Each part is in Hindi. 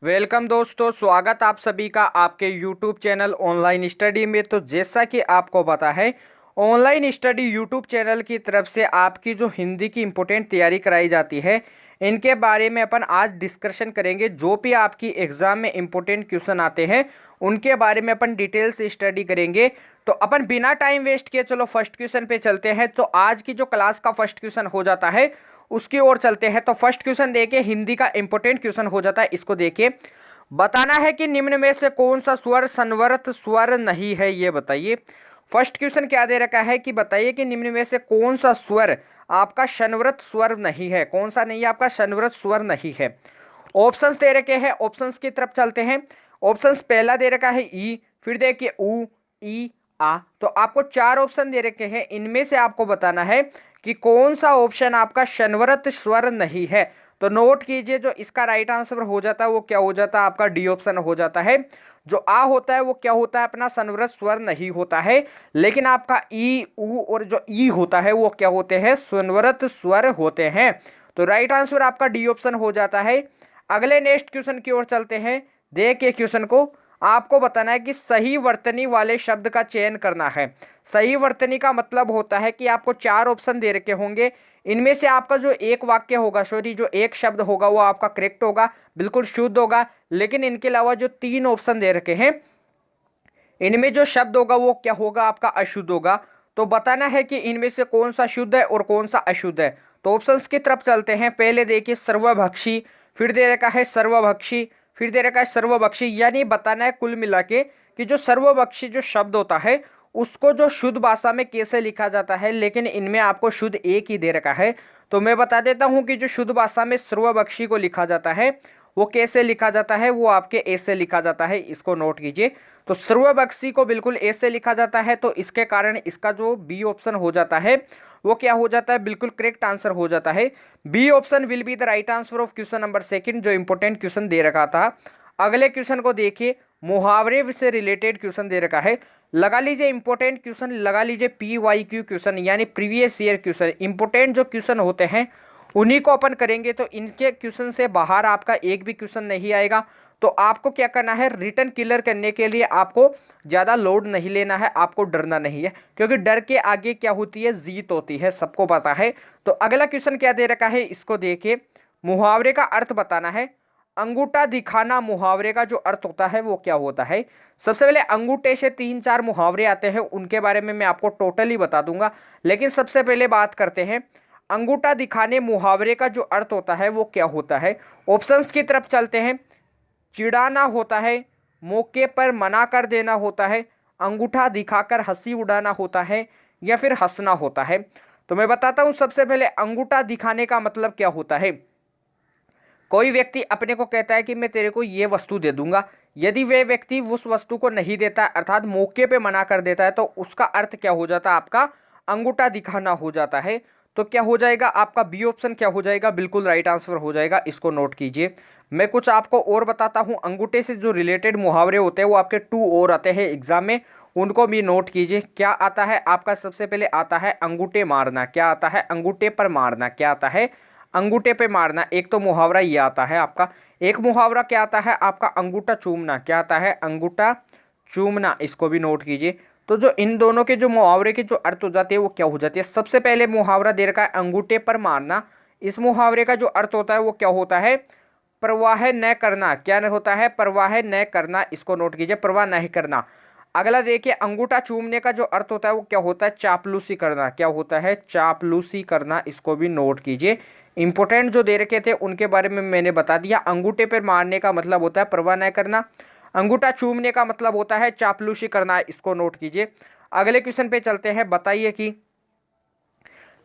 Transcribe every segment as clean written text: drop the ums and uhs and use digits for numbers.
वेलकम दोस्तों, स्वागत आप सभी का आपके YouTube चैनल ऑनलाइन स्टडी में। तो जैसा कि आपको पता है, ऑनलाइन स्टडी YouTube चैनल की तरफ से आपकी जो हिंदी की इम्पोर्टेंट तैयारी कराई जाती है, इनके बारे में अपन आज डिस्कशन करेंगे। जो भी आपकी एग्जाम में इम्पोर्टेंट क्वेश्चन आते हैं उनके बारे में अपन डिटेल से स्टडी करेंगे। तो अपन बिना टाइम वेस्ट किए चलो फर्स्ट क्वेश्चन पे चलते हैं। तो आज की जो क्लास का फर्स्ट क्वेश्चन हो जाता है उसकी ओर चलते हैं। तो फर्स्ट क्वेश्चन देखिए, हिंदी का इंपॉर्टेंट क्वेश्चन हो जाता है। इसको देखिए, बताना है कि निम्न में से कौन सा स्वर संवृत स्वर नहीं है, ये बताइए। फर्स्ट क्वेश्चन क्या दे रखा है कि बताइए कि निम्न में से कौन सा स्वर आपका संवृत स्वर नहीं है। कौन सा नहीं है आपका संवृत स्वर नहीं है। ऑप्शंस दे रखे हैं, ऑप्शंस की तरफ चलते हैं। ऑप्शंस पहला दे रखा है ई, फिर देखिए उ, ई, आ। तो आपको चार ऑप्शन दे रखे हैं, इनमें से आपको बताना है कि कौन सा ऑप्शन आपका संवृत स्वर नहीं है। तो नोट कीजिए, जो इसका राइट आंसर हो जाता है वो क्या हो जाता है, आपका डी ऑप्शन हो जाता है। जो आ होता है वो क्या होता है, अपना संवृत स्वर नहीं होता है। लेकिन आपका ई, उ और जो ई होता है वो क्या होते हैं, संवृत स्वर होते हैं। तो राइट आंसर आपका डी ऑप्शन हो जाता है। अगले नेक्स्ट क्वेश्चन की ओर चलते हैं। देखिए क्वेश्चन को, आपको बताना है कि सही वर्तनी वाले शब्द का चयन करना है। सही वर्तनी का मतलब होता है कि आपको चार ऑप्शन दे रखे होंगे, इनमें से आपका जो एक वाक्य होगा, सॉरी जो एक शब्द होगा वो आपका करेक्ट होगा, बिल्कुल शुद्ध होगा। लेकिन इनके अलावा जो तीन ऑप्शन दे रखे हैं, इनमें जो शब्द होगा वो क्या होगा, आपका अशुद्ध होगा। तो बताना है कि इनमें से कौन सा शुद्ध है और कौन सा अशुद्ध है। तो ऑप्शंस की तरफ चलते हैं। पहले देखिए सर्वभक्षी, फिर दे रखा है सर्वभक्षी, फिर दे रखा है सर्वभक्षी। यानी बताना है कुल मिला के कि जो सर्वभक्षी जो शब्द होता है उसको जो शुद्ध भाषा में कैसे लिखा जाता है। लेकिन इनमें आपको शुद्ध एक ही दे रखा है। तो मैं बता देता हूं कि जो शुद्ध भाषा में सर्वभक्षी को लिखा जाता है वो कैसे लिखा जाता है, वो आपके ऐसे लिखा जाता है। इसको नोट कीजिए। तो सर्वभक्षी को बिल्कुल ऐसे लिखा जाता है। तो इसके कारण इसका जो बी ऑप्शन हो जाता है वो क्या हो जाता है, बिल्कुल करेक्ट आंसर हो जाता है। B option will be the right answer of question number second, जो इंपॉर्टेंट क्वेश्चन दे रखा था। अगले क्वेश्चन को देखिए, मुहावरे से रिलेटेड क्वेश्चन दे रखा है। लगा लीजिए इंपॉर्टेंट क्वेश्चन, लगा लीजिए PYQ क्वेश्चन, यानी प्रीवियस ईयर क्वेश्चन। इंपॉर्टेंट जो क्वेश्चन होते हैं उन्हीं को अपन करेंगे। तो इनके क्वेश्चन से बाहर आपका एक भी क्वेश्चन नहीं आएगा। तो आपको क्या करना है, रिटर्न क्लियर करने के लिए आपको ज़्यादा लोड नहीं लेना है, आपको डरना नहीं है, क्योंकि डर के आगे क्या होती है, जीत होती है, सबको पता है। तो अगला क्वेश्चन क्या दे रखा है, इसको देखिए। मुहावरे का अर्थ बताना है। अंगूठा दिखाना मुहावरे का जो अर्थ होता है वो क्या होता है। सबसे पहले अंगूठे से तीन चार मुहावरे आते हैं, उनके बारे में मैं आपको टोटली बता दूंगा। लेकिन सबसे पहले बात करते हैं, अंगूठा दिखाने मुहावरे का जो अर्थ होता है वो क्या होता है। ऑप्शंस की तरफ चलते हैं। चिढ़ाना होता है, मौके पर मना कर देना होता है, अंगूठा दिखाकर हंसी उड़ाना होता है, या फिर हंसना होता है। तो मैं बताता हूं, सबसे पहले अंगूठा दिखाने का मतलब क्या होता है। कोई व्यक्ति अपने को कहता है कि मैं तेरे को ये वस्तु दे दूंगा, यदि वह व्यक्ति उस वस्तु को नहीं देता अर्थात मौके पे मना कर देता है, तो उसका अर्थ क्या हो जाता है, आपका अंगूठा दिखाना हो जाता है। तो क्या हो जाएगा, आपका बी ऑप्शन क्या हो जाएगा, बिल्कुल राइट आंसर हो जाएगा। इसको नोट कीजिए। मैं कुछ आपको और बताता हूँ। अंगूठे से जो रिलेटेड मुहावरे होते हैं वो आपके 2 और आते हैं एग्जाम में, उनको भी नोट कीजिए। क्या आता है आपका, सबसे पहले आता है अंगूठे मारना। क्या आता है, अंगूठे पर मारना। क्या आता है, अंगूठे पे मारना। एक तो मुहावरा ये आता है आपका। एक मुहावरा क्या आता है आपका, अंगूठा चूमना। क्या आता है, अंगूठा चूमना। इसको भी नोट कीजिए। तो जो इन दोनों के जो मुहावरे के जो अर्थ हो जाते हैं वो क्या हो जाती है। सबसे पहले मुहावरा दे रखा है अंगूठे पर मारना। इस मुहावरे का जो अर्थ होता है वो क्या होता है, परवाह न करना। क्या न होता है, परवाह न करना। इसको नोट कीजिए, परवाह नहीं करना। अगला देखिए, अंगूठा चूमने का जो अर्थ होता है वो क्या होता है, चापलूसी करना। क्या होता है, चापलूसी करना। इसको भी नोट कीजिए। इंपॉर्टेंट जो दे रखे थे उनके बारे में मैंने बता दिया। अंगूठे पर मारने का मतलब होता है परवाह न करना, अंगूठा चूमने का मतलब होता है चापलूसी करना। इसको नोट कीजिए। अगले क्वेश्चन पे चलते हैं। बताइए कि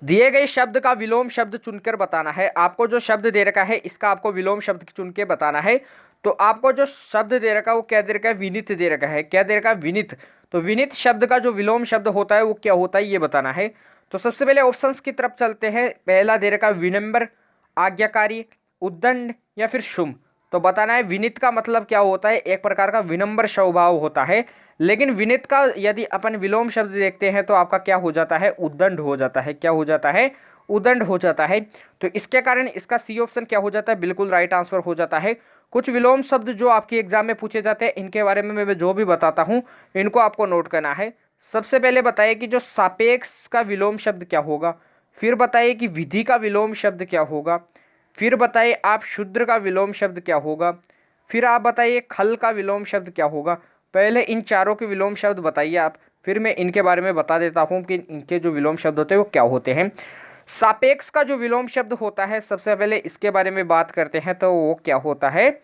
दिए गए शब्द का विलोम शब्द चुनकर बताना है। आपको जो शब्द दे रखा है इसका आपको विलोम शब्द चुन के बताना है। तो आपको जो शब्द दे रखा है वो क्या दे रखा है, विनित दे रखा है। क्या दे रखा है, विनित। तो विनित शब्द का जो विलोम शब्द होता है वो क्या होता है, ये बताना है। तो सबसे पहले ऑप्शंस की तरफ चलते हैं। पहला दे रखा है विनम्र, आज्ञाकारी, उद्दंड, या फिर शुभ। तो बताना है विनित का मतलब क्या होता है, एक प्रकार का विनम्र स्वभाव होता है। लेकिन विनित का यदि अपन विलोम शब्द देखते हैं तो आपका क्या हो जाता है, उद्दंड हो जाता है। क्या हो जाता है, उद्दंड हो जाता है। तो इसके कारण इसका सी ऑप्शन क्या हो जाता है, बिल्कुल राइट आंसर हो जाता है। कुछ विलोम शब्द जो आपके एग्जाम में पूछे जाते हैं, इनके बारे में मैं जो भी बताता हूँ इनको आपको नोट करना है। सबसे पहले बताइए कि जो सापेक्ष का विलोम शब्द क्या होगा, फिर बताइए कि विधि का विलोम शब्द क्या होगा, फिर बताइए आप शुद्र का विलोम शब्द क्या होगा, फिर आप बताइए खल का विलोम शब्द क्या होगा। पहले इन चारों के विलोम शब्द बताइए आप, फिर मैं इनके बारे में बता देता हूँ कि इनके जो विलोम शब्द होते हैं वो क्या होते हैं। सापेक्ष का जो विलोम शब्द होता है, सबसे पहले इसके बारे में बात करते हैं, तो वो क्या होता है,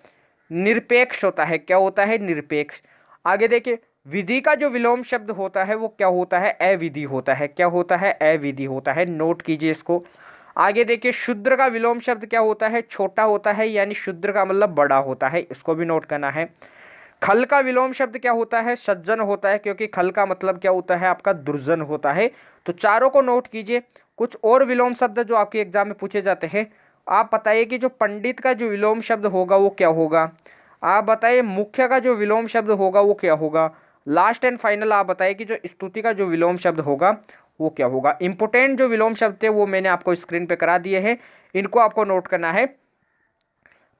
निरपेक्ष होता है। क्या होता है, निरपेक्ष। आगे देखिए, विधि का जो विलोम शब्द होता है वो क्या होता है, अविधि होता है। क्या होता है, अविधि होता है, नोट कीजिए इसको। आगे देखिए, शूद्र का विलोम शब्द क्या होता है, छोटा होता है, यानी शूद्र का मतलब बड़ा होता है, इसको भी नोट करना है। खल का विलोम शब्द क्या होता है, सज्जन होता है, क्योंकि खल का मतलब क्या होता है आपका, दुर्जन होता है। तो चारों को नोट कीजिए। कुछ और विलोम शब्द जो आपके एग्जाम में पूछे जाते हैं, आप बताइए कि जो पंडित का जो विलोम शब्द होगा वो क्या होगा। आप बताइए मुख्य का जो विलोम शब्द होगा वो क्या होगा। लास्ट एंड फाइनल आप बताइए कि जो स्तुति का जो विलोम शब्द होगा वो क्या होगा। इंपोर्टेंट जो विलोम शब्द थे वो मैंने आपको स्क्रीन पे करा दिए हैं, इनको आपको नोट करना है।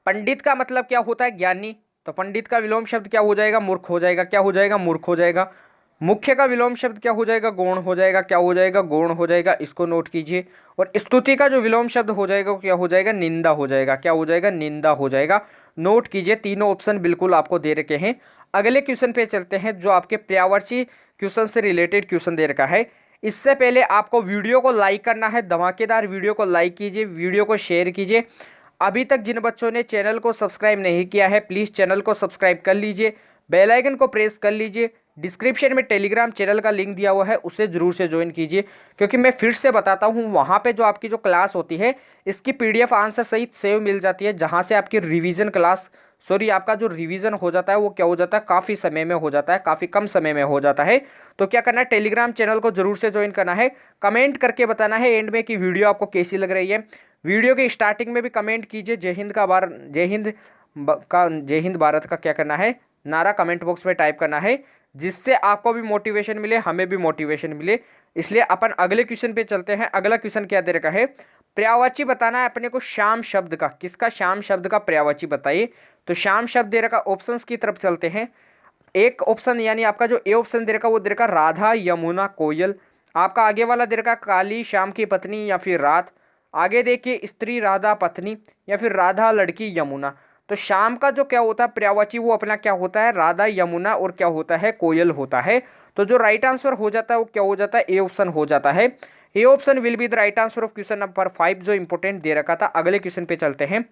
पंडित का मतलब क्या होता है, ज्ञानी, तो पंडित का विलोम शब्द क्या हो जाएगा, मूर्ख हो जाएगा। क्या हो जाएगा, मूर्ख हो जाएगा। मुख्य का विलोम शब्द क्या हो जाएगा, गौण हो जाएगा। क्या हो जाएगा, गौण हो जाएगा, इसको नोट कीजिए। और स्तुति का जो विलोम शब्द हो जाएगा वो क्या हो जाएगा, निंदा हो जाएगा। क्या हो जाएगा, निंदा हो जाएगा। नोट कीजिए, तीनों ऑप्शन बिल्कुल आपको दे रखे हैं। अगले क्वेश्चन पे चलते हैं, जो आपके पर्यायवाची क्वेश्चन से रिलेटेड क्वेश्चन दे रखा है। इससे पहले आपको वीडियो को लाइक करना है, धमाकेदार वीडियो को लाइक कीजिए, वीडियो को शेयर कीजिए। अभी तक जिन बच्चों ने चैनल को सब्सक्राइब नहीं किया है, प्लीज़ चैनल को सब्सक्राइब कर लीजिए, बेल आइकन को प्रेस कर लीजिए। डिस्क्रिप्शन में टेलीग्राम चैनल का लिंक दिया हुआ है, उसे जरूर से ज्वाइन कीजिए, क्योंकि मैं फिर से बताता हूँ, वहाँ पे जो आपकी जो क्लास होती है इसकी PDF आंसर सहित सेव मिल जाती है, जहाँ से आपकी रिवीजन क्लास, सॉरी आपका जो रिवीजन हो जाता है वो क्या हो जाता है, काफ़ी समय में हो जाता है, काफ़ी कम समय में हो जाता है। तो क्या करना है, टेलीग्राम चैनल को जरूर से ज्वाइन करना है। कमेंट करके बताना है एंड में कि वीडियो आपको कैसी लग रही है। वीडियो के स्टार्टिंग में भी कमेंट कीजिए, जय हिंद का जय हिंद भारत का क्या करना है, नारा कमेंट बॉक्स में टाइप करना है, जिससे आपको भी मोटिवेशन मिले, हमें भी मोटिवेशन मिले। इसलिए अपन अगले क्वेश्चन पे चलते हैं। अगला क्वेश्चन क्या दे रखा है, पर्यायवाची बताना है अपने को श्याम शब्द का। किसका, श्याम शब्द का पर्यायवाची बताइए। तो श्याम शब्द दे रखा, ऑप्शंस की तरफ चलते हैं। एक ऑप्शन यानी आपका जो ए ऑप्शन दे रखा वो दे रखा राधा यमुना कोयल। आपका आगे वाला दे रखा काली श्याम की पत्नी या फिर रात। आगे देखिए स्त्री राधा पत्नी या फिर राधा लड़की यमुना। तो श्याम का जो क्या होता है पर्यायवाची वो अपना क्या होता है, राधा यमुना और क्या होता है, कोयल होता है। तो जो राइट आंसर हो जाता है वो क्या हो जाता है, ए ऑप्शन हो जाता है। A option will be the right answer of question number 5 जो इंपोर्टेंट दे रखा था। अगले क्वेश्चन पे चलते हैं।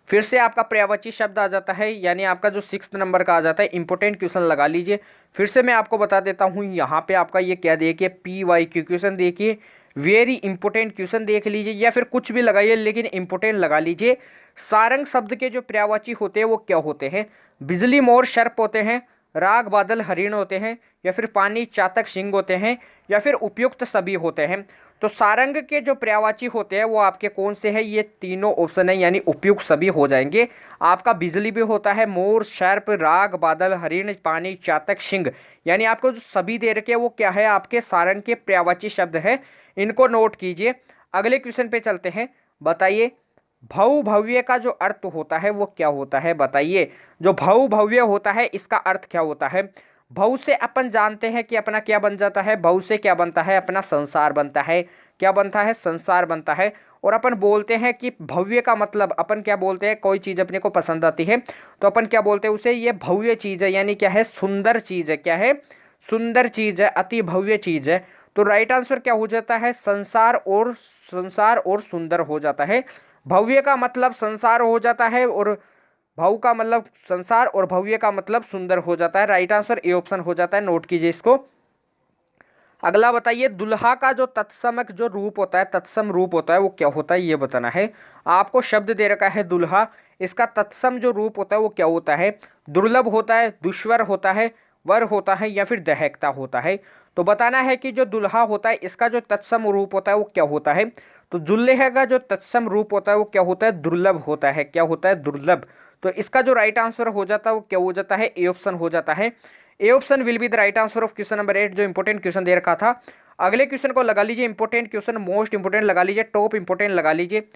फिर से आपका पर्यायवाची शब्द आ जाता है, यानी आपका जो 6 नंबर का आ जाता है। इंपोर्टेंट क्वेश्चन लगा लीजिए। फिर से मैं आपको बता देता हूँ, यहाँ पे आपका ये क्या देखिए, PYQ क्वेश्चन देखिए, वेरी इंपोर्टेंट क्वेश्चन देख लीजिए, या फिर कुछ भी लगाइए लेकिन इंपोर्टेंट लगा लीजिए। सारंग शब्द के जो पर्यायवाची होते हैं वो क्या होते हैं, बिजली मोर सर्प होते हैं, राग बादल हरिण होते हैं, या फिर पानी चातक सिंह होते हैं, या फिर उपयुक्त सभी होते हैं। तो सारंग के जो पर्यायवाची होते हैं वो आपके कौन से हैं, ये तीनों ऑप्शन है, यानी उपयुक्त सभी हो जाएंगे। आपका बिजली भी होता है, मोर सर्प राग बादल हरिण पानी चातक सिंह, यानी आपको जो सभी दे रखे हैं वो क्या है, आपके सारंग के पर्यायवाची शब्द है। इनको नोट कीजिए। अगले क्वेश्चन पे चलते हैं। बताइए भव भव्य का जो अर्थ होता है वो क्या होता है, बताइए। जो भव भव्य होता है इसका अर्थ क्या होता है। भव से अपन जानते हैं कि अपना क्या बन जाता है, भव से क्या बनता है, अपना संसार बनता है। क्या बनता है, संसार बनता है। और अपन बोलते हैं कि भव्य का मतलब अपन क्या बोलते हैं, कोई चीज़ अपने को पसंद आती है तो अपन क्या बोलते हैं उसे, ये भव्य चीज़ है, यानी क्या है, सुंदर चीज़ है। क्या है, सुंदर चीज़ है, अति भव्य चीज़ है। तो राइट आंसर क्या हो जाता है, संसार और सुंदर हो जाता है। भव्य का मतलब संसार हो जाता है, और भव का मतलब संसार, और भव्य का मतलब सुंदर हो जाता है। राइट आंसर ए ऑप्शन हो जाता है, नोट कीजिए इसको। अगला बताइए दुल्हा का जो तत्समक जो रूप होता है, तत्सम रूप होता है वो क्या होता है, ये बताना है। आपको शब्द दे रखा है दुल्हा, इसका तत्सम जो रूप होता है वो क्या होता है, दुर्लभ होता है, दुश्वर होता है, वर होता है, या फिर दहकता होता है। तो बताना है कि जो दुल्हा होता है इसका जो तत्सम रूप होता है वो क्या होता है। तो दुल्हे का जो तत्सम रूप होता है वो क्या होता है, दुर्लभ होता है। क्या होता है, दुर्लभ। तो इसका जो राइट आंसर हो जाता है वो क्या हो जाता है, ए ऑप्शन हो जाता है। A option will be the right answer of question number 8 जो इंपोर्टेंट क्वेश्चन दे रखा था। अगले क्वेश्चन को लगा लीजिए, इंपोर्टेंट क्वेश्चन, मोस्ट इंपोर्टेंट लगा लीजिए, टॉप इंपोर्टेंट लगा लीजिए।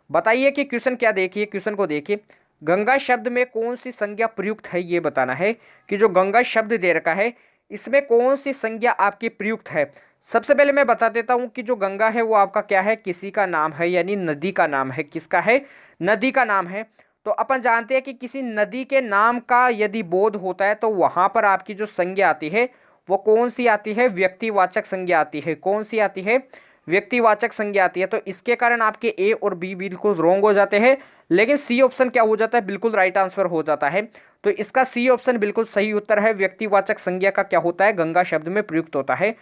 बताइए कि क्वेश्चन क्या, देखिए क्वेश्चन को देखिए। गंगा शब्द में कौन सी संज्ञा प्रयुक्त है ये बताना है कि जो गंगा शब्द दे रखा है इसमें कौन सी संज्ञा आपकी प्रयुक्त है। सबसे पहले मैं बता देता हूं कि जो गंगा है वो आपका क्या है, किसी का नाम है, यानी नदी का नाम है। किसका है? नदी का नाम है। तो अपन जानते हैं कि किसी नदी के नाम का यदि बोध होता है तो वहां पर आपकी जो संज्ञा आती है वो कौन सी आती है? व्यक्तिवाचक संज्ञा आती है। कौन सी आती है? व्यक्तिवाचक संज्ञा आती है। तो इसके कारण आपके ए और बी बिल्कुल रॉन्ग हो जाते हैं, लेकिन सी ऑप्शन क्या हो जाता है? बिल्कुल राइट आंसर हो जाता है। तो इसका सी ऑप्शन बिल्कुल सही उत्तर है। व्यक्तिवाचक संज्ञा का क्या होता है? गंगा शब्द में प्रयुक्त होता है।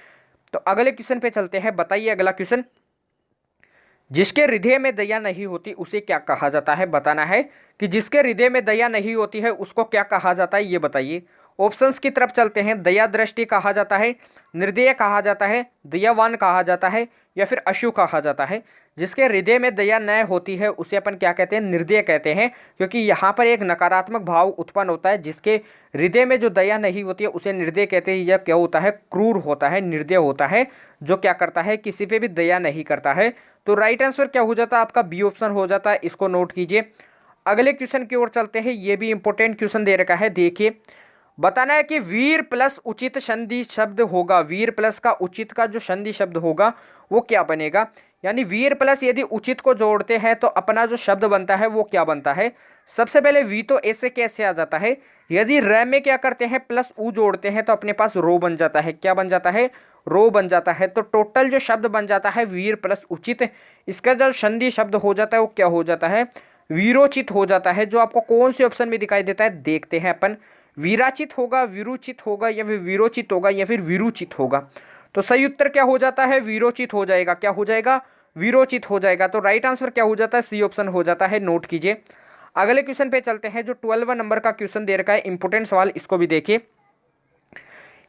तो अगले क्वेश्चन पे चलते हैं। बताइए अगला क्वेश्चन, जिसके हृदय में दया नहीं होती उसे क्या कहा जाता है? बताना है कि जिसके हृदय में दया नहीं होती है उसको क्या कहा जाता है, ये बताइए। ऑप्शंस की तरफ चलते हैं। दया दृष्टि कहा जाता है, निर्दय कहा जाता है, दयावान कहा जाता है, या फिर अशु कहा जाता है। जिसके हृदय में दया न होती है उसे अपन क्या कहते हैं? निर्दय कहते हैं, क्योंकि यहाँ पर एक नकारात्मक भाव उत्पन्न होता है। जिसके हृदय में जो दया नहीं होती है उसे निर्दय कहते हैं। यह क्या होता है? क्रूर होता है, निर्दय होता है, जो क्या करता है? किसी पे भी दया नहीं करता है। तो राइट आंसर क्या हो जाता है? आपका बी ऑप्शन हो जाता है। इसको नोट कीजिए। अगले क्वेश्चन की ओर चलते हैं। ये भी इंपॉर्टेंट क्वेश्चन दे रखा है, देखिए। बताना है कि वीर प्लस उचित संधि शब्द होगा। वीर प्लस का उचित का जो संधि शब्द होगा वो क्या बनेगा? यानी वीर प्लस यदि उचित को जोड़ते हैं तो अपना जो शब्द बनता है वो क्या बनता है? सबसे पहले वी तो ऐसे कैसे आ जाता है? यदि र में क्या करते हैं? प्लस उ जोड़ते हैं तो अपने पास रो बन जाता है। क्या बन जाता है? रो बन जाता है। तो टोटल जो शब्द बन जाता है वीर प्लस उचित, इसका जो संधि शब्द हो जाता है वो क्या हो जाता है? वीरोचित हो जाता है। जो आपको कौन से ऑप्शन में दिखाई देता है देखते हैं अपन। वीराचित होगा, विरुचित होगा, या फिर वीरोचित होगा, या फिर विरुचित होगा। तो सही उत्तर क्या हो जाता है? वीरोचित हो जाएगा। क्या हो जाएगा? विरोचित हो जाएगा। तो राइट आंसर क्या हो जाता है? सी ऑप्शन हो जाता है। नोट कीजिए। अगले क्वेश्चन पे चलते हैं। जो 12वां नंबर का क्वेश्चन दे रखा है, इंपोर्टेंट सवाल, इसको भी देखिए।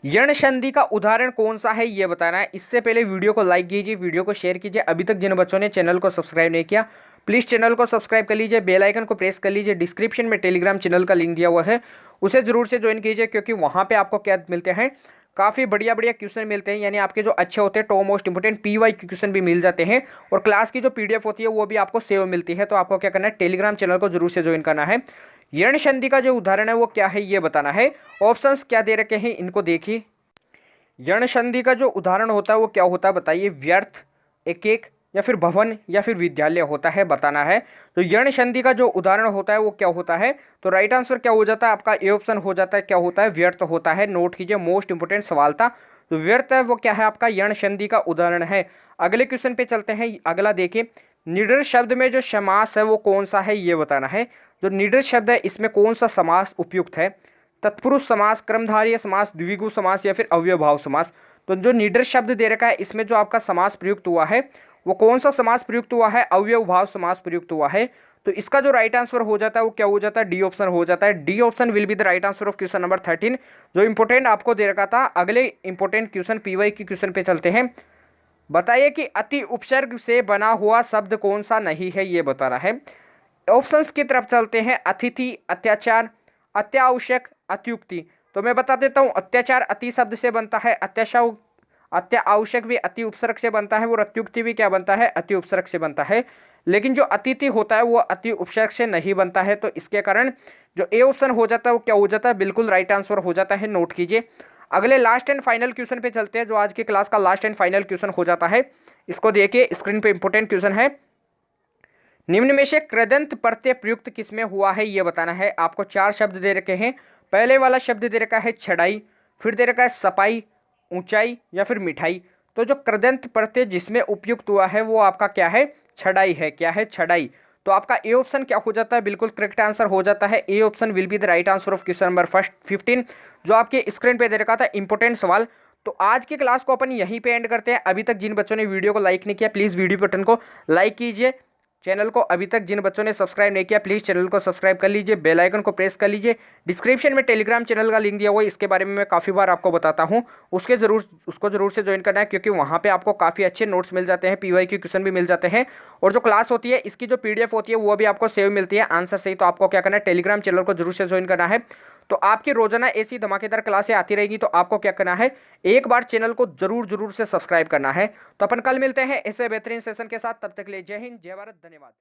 यण संधि का उदाहरण कौन सा है ये बताना है। इससे पहले वीडियो को लाइक कीजिए, वीडियो को शेयर कीजिए। अभी तक जिन बच्चों ने चैनल को सब्सक्राइब नहीं किया प्लीज़ चैनल को सब्सक्राइब कर लीजिए, बेल आइकन को प्रेस कर लीजिए। डिस्क्रिप्शन में टेलीग्राम चैनल का लिंक दिया हुआ है, उसे जरूर से ज्वाइन कीजिए, क्योंकि वहाँ पे आपको क्या मिलते हैं? काफ़ी बढ़िया बढ़िया क्वेश्चन मिलते हैं। यानी आपके जो अच्छे होते हैं टॉप मोस्ट इंपोर्टेंट PY के क्वेश्चन भी मिल जाते हैं, और क्लास की जो PDF होती है वो भी आपको सेव मिलती है। तो आपको क्या करना है? टेलीग्राम चैनल को जरूर से ज्वाइन करना है। यण संधि का जो उदाहरण है वो क्या है ये बताना है। ऑप्शंस क्या दे रखे हैं इनको देखिए। यण संधि का जो उदाहरण होता है वो क्या होता है बताइए। व्यर्थ, एक एक, या फिर भवन, या फिर विद्यालय होता है, बताना है। तो यण संधि का जो उदाहरण होता है वो क्या होता है? तो राइट आंसर क्या हो जाता है? आपका ए ऑप्शन हो जाता है। क्या होता है? व्यर्थ होता है। नोट कीजिए, मोस्ट इंपोर्टेंट सवाल था। तो व्यर्थ है वो क्या है? आपका यण संधि का उदाहरण है। अगले क्वेश्चन पे चलते हैं। अगला देखिए, निडर शब्द में जो समास है वो कौन सा है ये बताना है। जो निडर शब्द है इसमें कौन सा समास उपयुक्त है? तत्पुरुष समास, कर्मधारय समास, द्विगु समास, या फिर अव्ययभाव समास। तो जो निडर शब्द दे रखा है इसमें जो आपका समास प्रयुक्त हुआ है वो कौन सा समास प्रयुक्त हुआ है? अव्ययभाव समास प्रयुक्त हुआ है। तो इसका जो राइट आंसर हो जाता है वो क्या हो जाता है? डी ऑप्शन हो जाता है। D option will be the right answer of question number 13, जो इंपोर्टेंट आपको दे रखा था। अगले इंपोर्टेंट क्वेश्चन PY के क्वेश्चन पे चलते हैं। बताइए कि अति उपसर्ग से बना हुआ शब्द कौन सा नहीं है ये बताना है। ऑप्शंस की तरफ चलते हैं। अतिथि, अत्याचार, अत्यावश्यक, अत्युक्ति। तो मैं बता देता हूँ, अत्याचार अति शब्द से बनता है, अत्यावश्यक भी अति उपसर्ग से बनता है, और अत्युक्ति भी क्या बनता है? अति उपसर्ग से बनता है। लेकिन जो अतिथि होता है वो अति उपसर्ग से नहीं बनता है। तो इसके कारण जो ए ऑप्शन हो जाता है वो क्या हो जाता है? बिल्कुल राइट आंसर हो जाता है। नोट कीजिए। अगले लास्ट एंड फाइनल क्वेश्चन पे चलते हैं, जो आज की क्लास का लास्ट एंड फाइनल क्वेश्चन हो जाता है। इसको देखिए, स्क्रीन पे इंपोर्टेंट क्वेश्चन है। निम्न में से कृदंत प्रत्यय प्रयुक्त किसमें हुआ है ये बताना है। आपको 4 शब्द दे रखे हैं। पहले वाला शब्द दे रखा है छड़ाई, फिर दे रखा है सफाई, ऊंचाई, या फिर मिठाई। तो जो कृदंत प्रत्यय जिसमें उपयुक्त हुआ है वो आपका क्या है? छड़ाई है। क्या है? छड़ाई। तो आपका ए ऑप्शन क्या हो जाता है? बिल्कुल करेक्ट आंसर हो जाता है। A option will be the right answer of question number 15, जो आपके स्क्रीन पे दे रखा था इंपोर्टेंट सवाल। तो आज की क्लास को अपन यहीं पे एंड करते हैं। अभी तक जिन बच्चों ने वीडियो को लाइक नहीं किया प्लीज़ वीडियो बटन को लाइक कीजिए। चैनल को अभी तक जिन बच्चों ने सब्सक्राइब नहीं किया प्लीज़ चैनल को सब्सक्राइब कर लीजिए, बेल आइकन को प्रेस कर लीजिए। डिस्क्रिप्शन में टेलीग्राम चैनल का लिंक दिया हुआ है, इसके बारे में मैं काफ़ी बार आपको बताता हूँ, उसको जरूर से ज्वाइन करना है, क्योंकि वहाँ पे आपको काफ़ी अच्छे नोट्स मिल जाते हैं, PY के क्वेश्चन भी मिल जाते हैं, और जो क्लास होती है इसकी जो PDF होती है वो भी आपको सेव मिलती है आंसर सही। तो आपको क्या करना है? टेलीग्राम चैनल को जरूर से ज्वाइन करना है। तो आपकी रोजाना ऐसी धमाकेदार क्लासें आती रहेगी। तो आपको क्या करना है? एक बार चैनल को जरूर से सब्सक्राइब करना है। तो अपन कल मिलते हैं ऐसे बेहतरीन सेशन के साथ। तब तक के लिए जय हिंद, जय भारत, धन्यवाद।